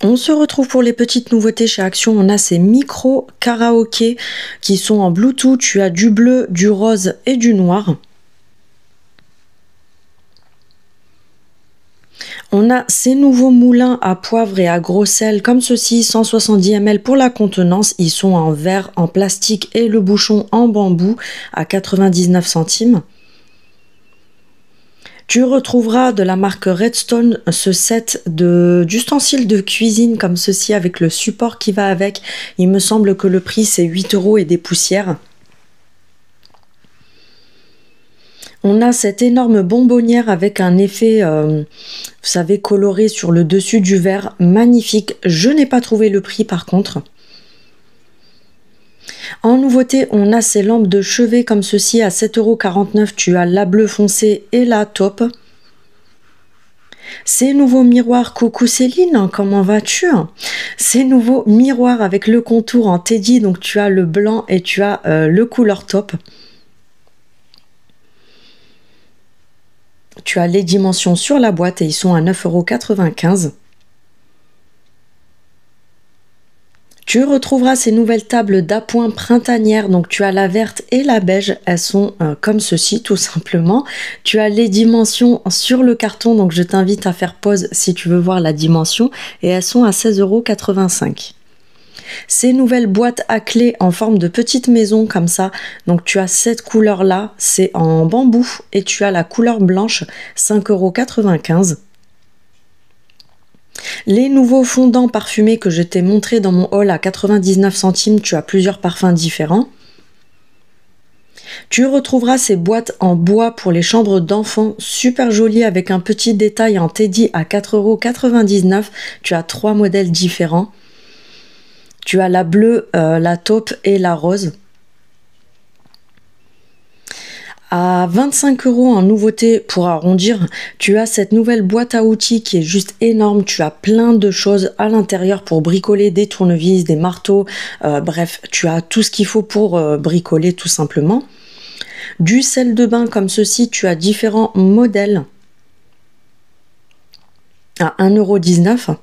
On se retrouve pour les petites nouveautés chez Action. On a ces micro karaoké qui sont en Bluetooth. Tu as du bleu, du rose et du noir. On a ces nouveaux moulins à poivre et à gros sel comme ceci, 170 ml pour la contenance. Ils sont en verre, en plastique et le bouchon en bambou à 99 centimes. Tu retrouveras de la marque Redstone ce set d'ustensiles de cuisine comme ceci avec le support qui va avec. Il me semble que le prix c'est 8 € et des poussières. On a cette énorme bonbonnière avec un effet, vous savez, coloré sur le dessus du verre. Magnifique. Je n'ai pas trouvé le prix par contre. En nouveauté, on a ces lampes de chevet comme ceci à 7,49 €. Tu as la bleue foncée et la taupe. Ces nouveaux miroirs, coucou Céline, comment vas-tu? Ces nouveaux miroirs avec le contour en teddy, donc tu as le blanc et tu as le couleur taupe. Tu as les dimensions sur la boîte et ils sont à 9,95 €. Tu retrouveras ces nouvelles tables d'appoint printanières, donc tu as la verte et la beige, elles sont comme ceci tout simplement. Tu as les dimensions sur le carton, donc je t'invite à faire pause si tu veux voir la dimension et elles sont à 16,85 €. Ces nouvelles boîtes à clés en forme de petite maison comme ça, donc tu as cette couleur là, c'est en bambou et tu as la couleur blanche, 5,95 €. Les nouveaux fondants parfumés que je t'ai montré dans mon haul à 99 centimes, tu as plusieurs parfums différents. Tu retrouveras ces boîtes en bois pour les chambres d'enfants, super jolies avec un petit détail en teddy à 4,99 €. Tu as 3 modèles différents. Tu as la bleue, la taupe et la rose. À 25 € en nouveauté pour arrondir, tu as cette nouvelle boîte à outils qui est juste énorme. Tu as plein de choses à l'intérieur pour bricoler, des tournevis, des marteaux. Bref, tu as tout ce qu'il faut pour bricoler tout simplement. Du sel de bain comme ceci, tu as différents modèles à 1,19 €.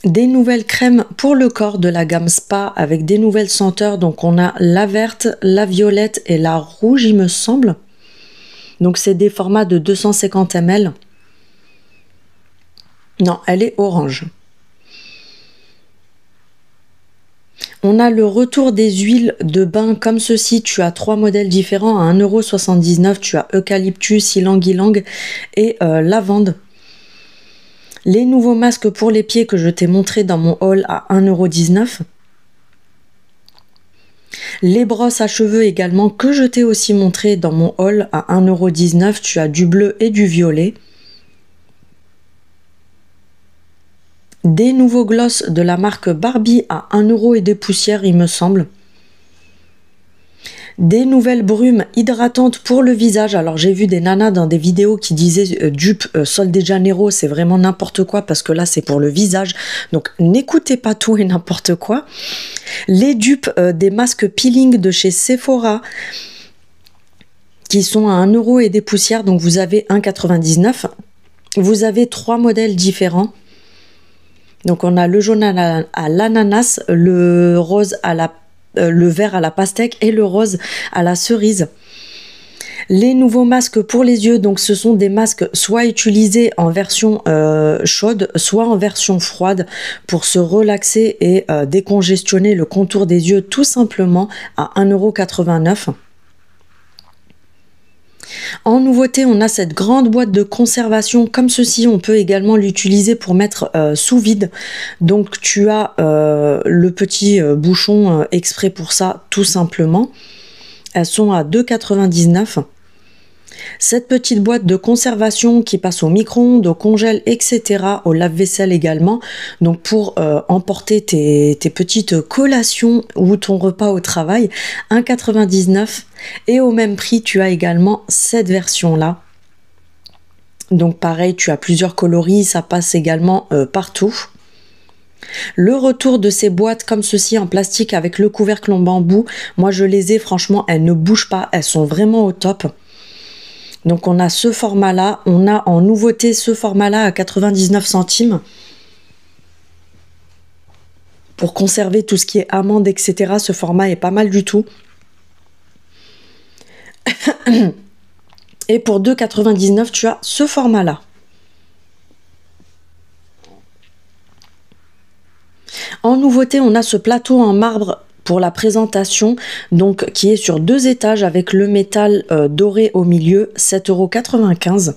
Des nouvelles crèmes pour le corps de la gamme Spa avec des nouvelles senteurs. Donc on a la verte, la violette et la rouge il me semble. Donc c'est des formats de 250 ml. Non, elle est orange. On a le retour des huiles de bain comme ceci. Tu as 3 modèles différents à 1,79 €. Tu as eucalyptus, ylang-ylang et lavande. Les nouveaux masques pour les pieds que je t'ai montré dans mon haul à 1,19 €. Les brosses à cheveux également que je t'ai aussi montré dans mon haul à 1,19 €. Tu as du bleu et du violet. Des nouveaux gloss de la marque Barbie à 1 € et des poussières il me semble. Des nouvelles brumes hydratantes pour le visage. Alors j'ai vu des nanas dans des vidéos qui disaient dupe Sol de Janeiro, c'est vraiment n'importe quoi parce que là c'est pour le visage. Donc n'écoutez pas tout et n'importe quoi. Les dupes des masques peeling de chez Sephora qui sont à 1 € et des poussières. Donc vous avez 1,99 €. Vous avez 3 modèles différents. Donc on a le jaune à l'ananas, le rose à le vert à la pastèque et le rose à la cerise. Les nouveaux masques pour les yeux, donc ce sont des masques soit utilisés en version chaude, soit en version froide pour se relaxer et décongestionner le contour des yeux tout simplement à 1,89 €. En nouveauté, on a cette grande boîte de conservation comme ceci. On peut également l'utiliser pour mettre sous vide. Donc tu as le petit bouchon exprès pour ça tout simplement. Elles sont à 2,99 €. Cette petite boîte de conservation qui passe au micro-ondes, au congèle, etc. Au lave-vaisselle également. Donc pour emporter tes petites collations ou ton repas au travail, 1,99 €. Et au même prix, tu as également cette version-là. Donc pareil, tu as plusieurs coloris, ça passe également partout. Le retour de ces boîtes comme ceci en plastique avec le couvercle en bambou, moi je les ai, franchement, elles ne bougent pas, elles sont vraiment au top. Donc on a ce format-là, on a en nouveauté ce format-là à 99 centimes. Pour conserver tout ce qui est amande, etc. Ce format est pas mal du tout. Et pour 2,99 tu as ce format-là. En nouveauté, on a ce plateau en marbre pour la présentation, donc qui est sur 2 étages avec le métal doré au milieu, 7,95 €.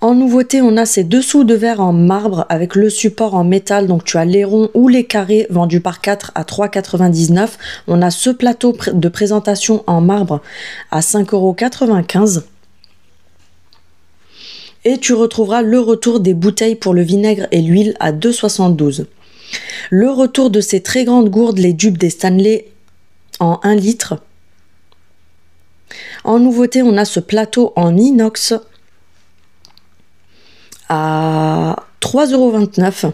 En nouveauté, on a ces dessous de verre en marbre avec le support en métal, donc tu as les ronds ou les carrés vendus par 4 à 3,99 €. On a ce plateau de présentation en marbre à 5,95 €. Et tu retrouveras le retour des bouteilles pour le vinaigre et l'huile à 2,72 €. Le retour de ces très grandes gourdes, les dupes des Stanley en 1 litre. En nouveauté, on a ce plateau en inox à 3,29 €.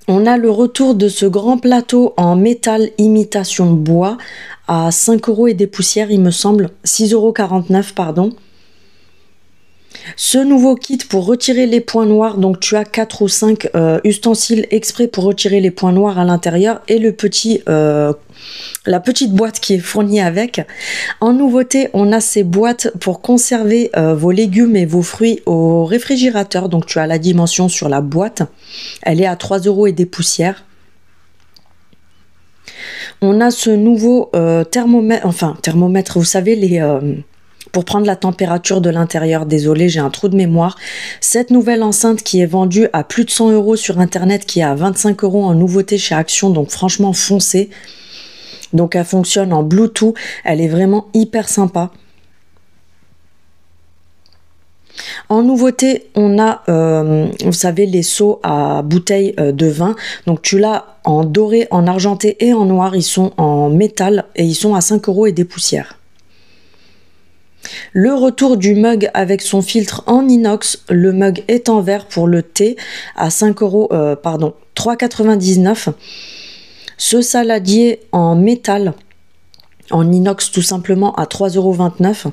On a le retour de ce grand plateau en métal imitation bois à 5 € et des poussières, il me semble, 6,49 € pardon. Ce nouveau kit pour retirer les points noirs, donc tu as 4 ou 5 ustensiles exprès pour retirer les points noirs à l'intérieur et le petit, la petite boîte qui est fournie avec. En nouveauté, on a ces boîtes pour conserver vos légumes et vos fruits au réfrigérateur. Donc tu as la dimension sur la boîte, elle est à 3 € et des poussières. On a ce nouveau thermomètre, vous savez, pour prendre la température de l'intérieur. Désolé, j'ai un trou de mémoire. Cette nouvelle enceinte qui est vendue à plus de 100 € sur internet, qui est à 25 € en nouveauté chez Action, donc franchement foncez. Donc elle fonctionne en Bluetooth, elle est vraiment hyper sympa. En nouveauté, on a, vous savez, les seaux à bouteilles de vin. Donc tu l'as en doré, en argenté et en noir. Ils sont en métal et ils sont à 5 € et des poussières. Le retour du mug avec son filtre en inox. Le mug est en verre pour le thé à 3,99 €. Ce saladier en métal, en inox tout simplement, à 3,29 €.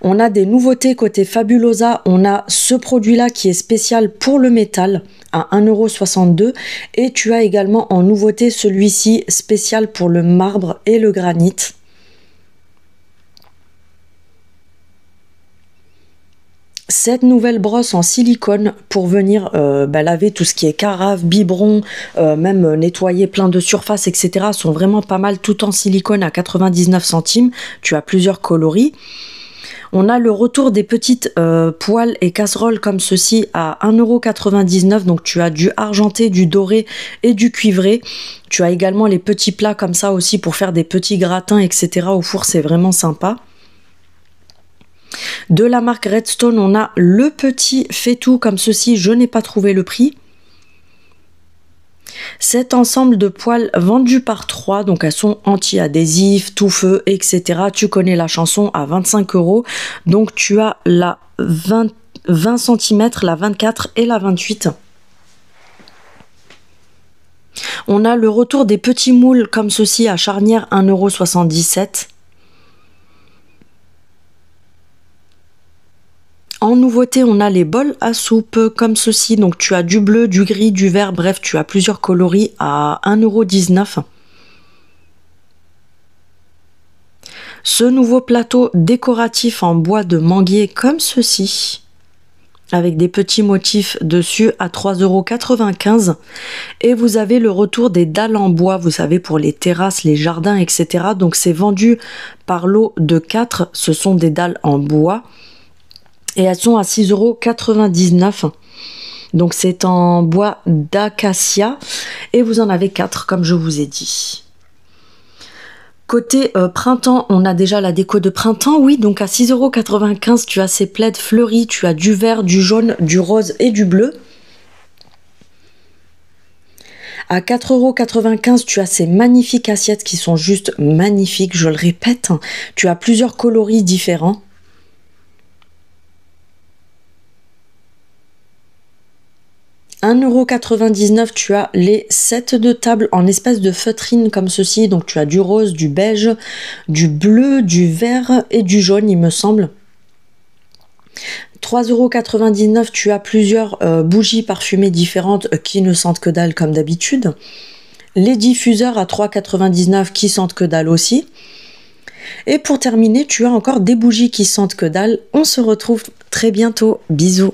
On a des nouveautés côté Fabulosa. On a ce produit-là qui est spécial pour le métal à 1,62 €. Et tu as également en nouveauté celui-ci spécial pour le marbre et le granit. Cette nouvelle brosse en silicone pour venir laver tout ce qui est carafe, biberon, même nettoyer plein de surfaces, etc. sont vraiment pas mal, tout en silicone à 99 centimes. Tu as plusieurs coloris. On a le retour des petites poêles et casseroles comme ceci à 1,99 €. Donc tu as du argenté, du doré et du cuivré. Tu as également les petits plats comme ça aussi pour faire des petits gratins, etc. au four, c'est vraiment sympa. De la marque Redstone, on a le petit fait-tout comme ceci, je n'ai pas trouvé le prix. Cet ensemble de poêles vendues par 3, donc elles sont anti-adhésifs, tout feu, etc. Tu connais la chanson, à 25 €. Donc tu as la 20 cm, la 24 et la 28. On a le retour des petits moules comme ceci à charnière, 1,77 €. En nouveauté, on a les bols à soupe comme ceci. Donc tu as du bleu, du gris, du vert, bref, tu as plusieurs coloris à 1,19 €. Ce nouveau plateau décoratif en bois de manguier comme ceci, avec des petits motifs dessus à 3,95 €. Et vous avez le retour des dalles en bois, vous savez, pour les terrasses, les jardins, etc. Donc c'est vendu par lot de 4, ce sont des dalles en bois. Et elles sont à 6,99 €. Donc c'est en bois d'acacia. Et vous en avez 4 comme je vous ai dit. Côté printemps, on a déjà la déco de printemps. Oui, donc à 6,95 € tu as ces plaids fleuris. Tu as du vert, du jaune, du rose et du bleu. À 4,95 € tu as ces magnifiques assiettes qui sont juste magnifiques. Je le répète, tu as plusieurs coloris différents. 1,99 €, tu as les sets de table en espèce de feutrine comme ceci. Donc tu as du rose, du beige, du bleu, du vert et du jaune, il me semble. 3,99 €, tu as plusieurs bougies parfumées différentes qui ne sentent que dalle comme d'habitude. Les diffuseurs à 3,99 € qui sentent que dalle aussi. Et pour terminer, tu as encore des bougies qui sentent que dalle. On se retrouve très bientôt. Bisous.